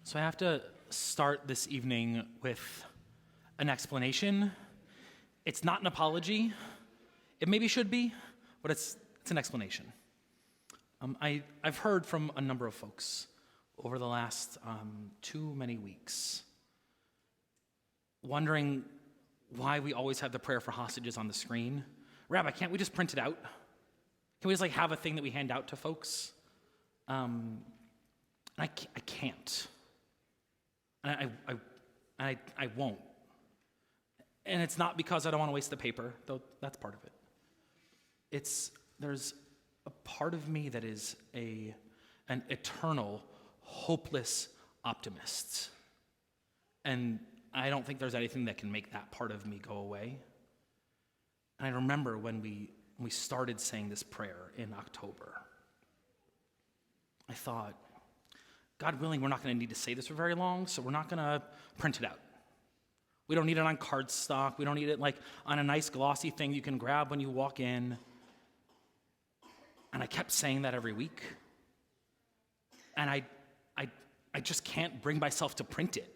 So I have to start this evening with an explanation. It's not an apology. It maybe should be, but it's an explanation. I've heard from a number of folks over the last too many weeks wondering why we always have the prayer for hostages on the screen. Rabbi, can't we just print it out? Can we just have a thing that we hand out to folks? I can't. And I won't. And it's not because I don't want to waste the paper, though that's part of it. There's a part of me that is an eternal, hopeless optimist. And I don't think there's anything that can make that part of me go away. And I remember when we started saying this prayer in October, I thought, God willing, we're not going to need to say this for very long, so we're not going to print it out. We don't need it on cardstock. We don't need it on a nice glossy thing you can grab when you walk in. And I kept saying that every week. And I just can't bring myself to print it,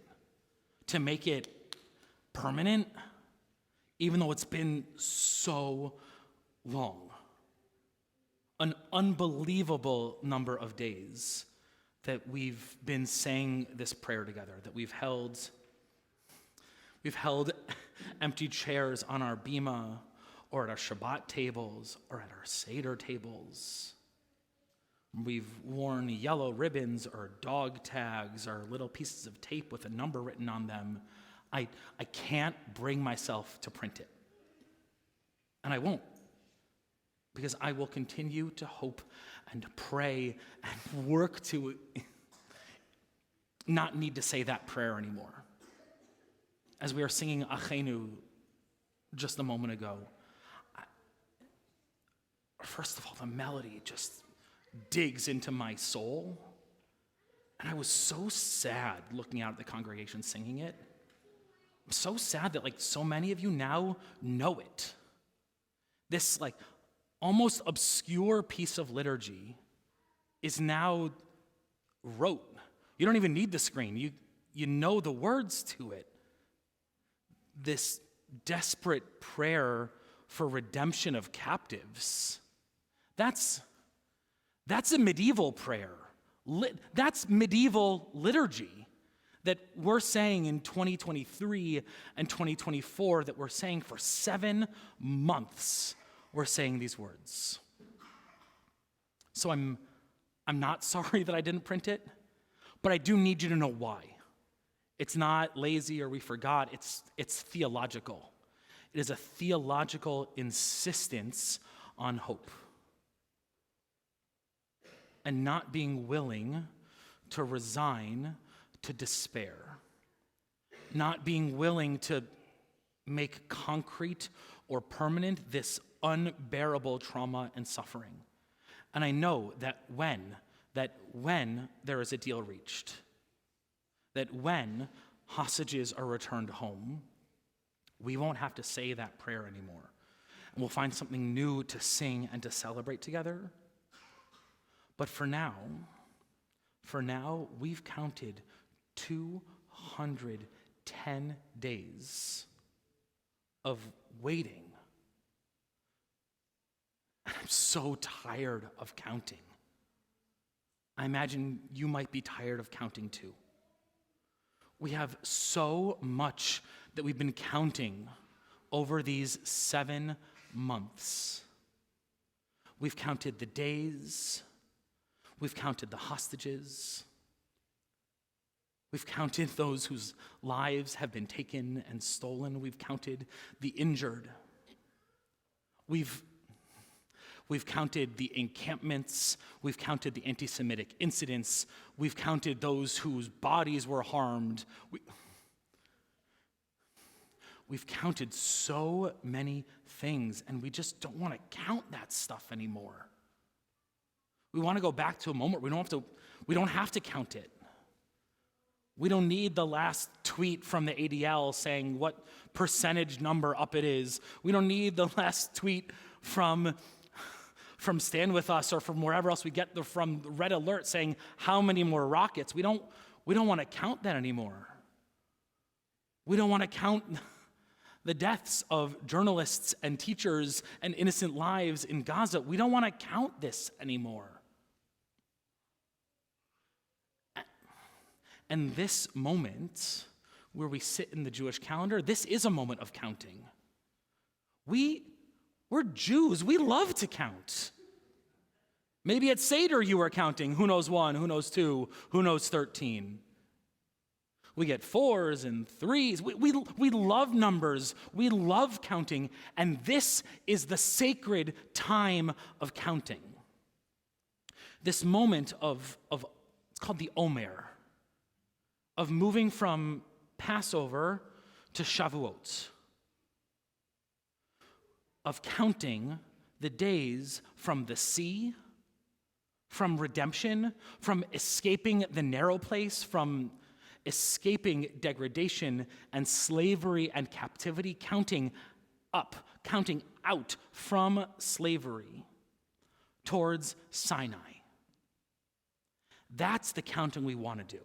to make it permanent, even though it's been so long. An unbelievable number of days that we've been saying this prayer together, that we've held empty chairs on our bima, or at our Shabbat tables, or at our Seder tables. We've worn yellow ribbons or dog tags or little pieces of tape with a number written on them. I can't bring myself to print it. And I won't. Because I will continue to hope and pray and work to not need to say that prayer anymore. As we are singing Achenu just a moment ago, first of all, the melody just digs into my soul. And I was so sad looking out at the congregation singing it. I'm so sad that so many of you now know it. This almost obscure piece of liturgy is now rote. You don't even need the screen. You know the words to it. This desperate prayer for redemption of captives. That's a medieval prayer. That's medieval liturgy that we're saying in 2023 and 2024, that we're saying for 7 months. We're saying these words. So I'm not sorry that I didn't print it, but I do need you to know why. It's not lazy or we forgot, it's theological. It is a theological insistence on hope. And not being willing to resign to despair. Not being willing to make concrete or permanent this unbearable trauma and suffering. And I know that when there is a deal reached, that when hostages are returned home, we won't have to say that prayer anymore. And we'll find something new to sing and to celebrate together. But for now, we've counted 210 days of waiting. And I'm so tired of counting. I imagine you might be tired of counting too. We have so much that we've been counting over these 7 months. We've counted the days. We've counted the hostages. We've counted those whose lives have been taken and stolen. We've counted the injured. We've counted the encampments. We've counted the anti-Semitic incidents. We've counted those whose bodies were harmed. We've counted so many things, and we just don't want to count that stuff anymore. We want to go back to a moment where we don't have to count it. We don't need the last tweet from the ADL saying what percentage number up it is. We don't need the last tweet from Stand With Us or from wherever else we get from Red Alert saying how many more rockets. We don't We don't want to count that anymore. We don't want to count the deaths of journalists and teachers and innocent lives in Gaza. We don't want to count this anymore. And this moment where we sit in the Jewish calendar, this is a moment of counting. We're Jews. We love to count. Maybe at Seder you were counting. Who knows 1? Who knows 2? Who knows 13? We get 4s and 3s. We love numbers. We love counting. And this is the sacred time of counting. This moment of it's called the Omer, of moving from Passover to Shavuot, of counting the days from the sea, from redemption, from escaping the narrow place, from escaping degradation and slavery and captivity, counting up, counting out from slavery towards Sinai. That's the counting we want to do.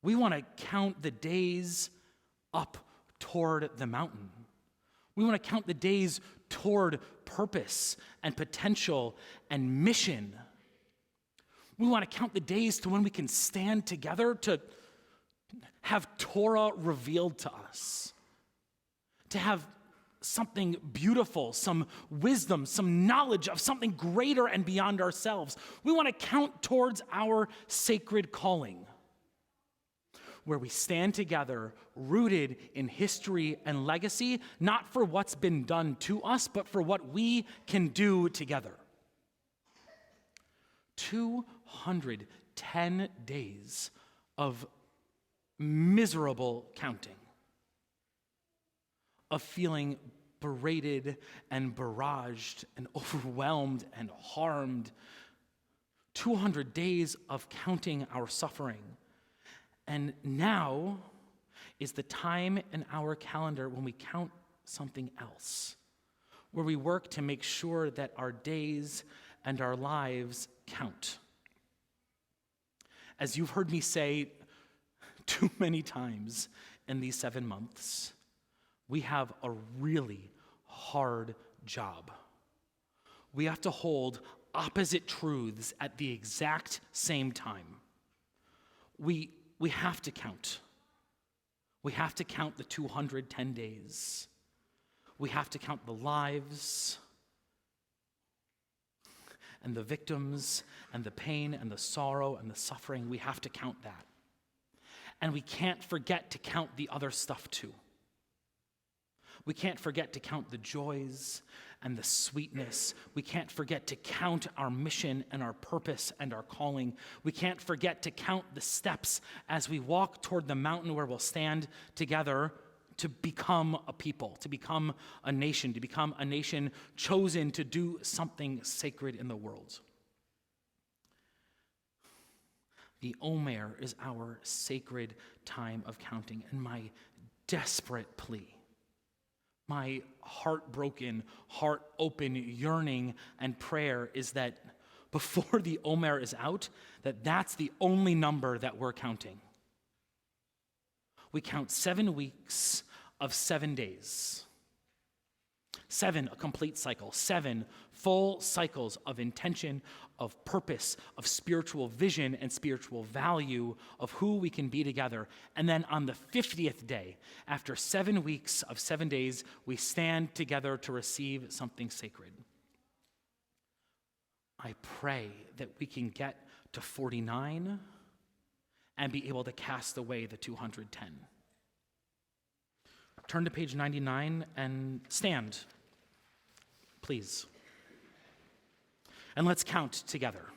We want to count the days up toward the mountain. We want to count the days toward purpose and potential and mission. We want to count the days to when we can stand together to have Torah revealed to us, to have something beautiful, some wisdom, some knowledge of something greater and beyond ourselves. We want to count towards our sacred calling, where we stand together, rooted in history and legacy, not for what's been done to us, but for what we can do together. 210 days of miserable counting, of feeling berated and barraged and overwhelmed and harmed. 200 days of counting our suffering. And now is the time in our calendar when we count something else, where we work to make sure that our days and our lives count. As you've heard me say too many times in these 7 months, we have a really hard job. We have to hold opposite truths at the exact same time. We have to count. We have to count the 210 days. We have to count the lives and the victims and the pain and the sorrow and the suffering. We have to count that. And we can't forget to count the other stuff too. We can't forget to count the joys and the sweetness. We can't forget to count our mission and our purpose and our calling. We can't forget to count the steps as we walk toward the mountain where we'll stand together to become a people, to become a nation chosen to do something sacred in the world. The Omer is our sacred time of counting, and my desperate plea, my heartbroken, heart-open yearning and prayer is that before the Omer is out, that's the only number that we're counting. We count 7 weeks of 7 days. 7, a complete cycle. 7 full cycles of intention, of purpose, of spiritual vision and spiritual value of who we can be together. And then on the 50th day, after 7 weeks of 7 days, we stand together to receive something sacred. I pray that we can get to 49 and be able to cast away the 210. Turn to page 99 and stand, please. And let's count together.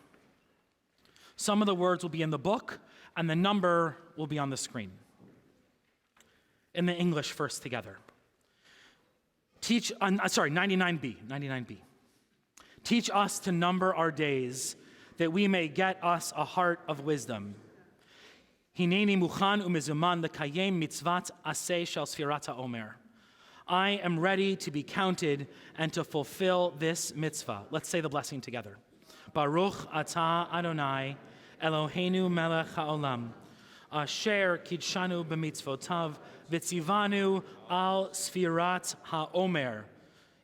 Some of the words will be in the book, and the number will be on the screen. In the English first together. 99B. Teach us to number our days, that we may get us a heart of wisdom. Hineni mukhan umizuman lekayem mitzvat aseh shel sfirat haomer. I am ready to be counted and to fulfill this mitzvah. Let's say the blessing together. Baruch atah Adonai Eloheinu melech haolam, asher kidshanu b'mitzvotav, v'tzivanu al sfirat haomer.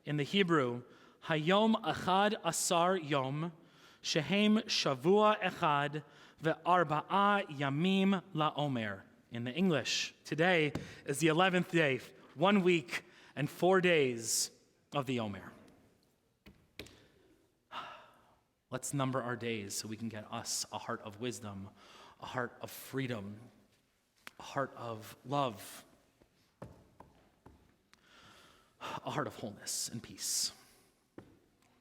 In the Hebrew, hayom achad asar yom, shehem shavua echad, ve'arba'a yamim la'omer. In the English, today is the 11th day, 1 week and 4 days of the Omer. Let's number our days so we can get us a heart of wisdom, a heart of freedom, a heart of love, a heart of wholeness and peace.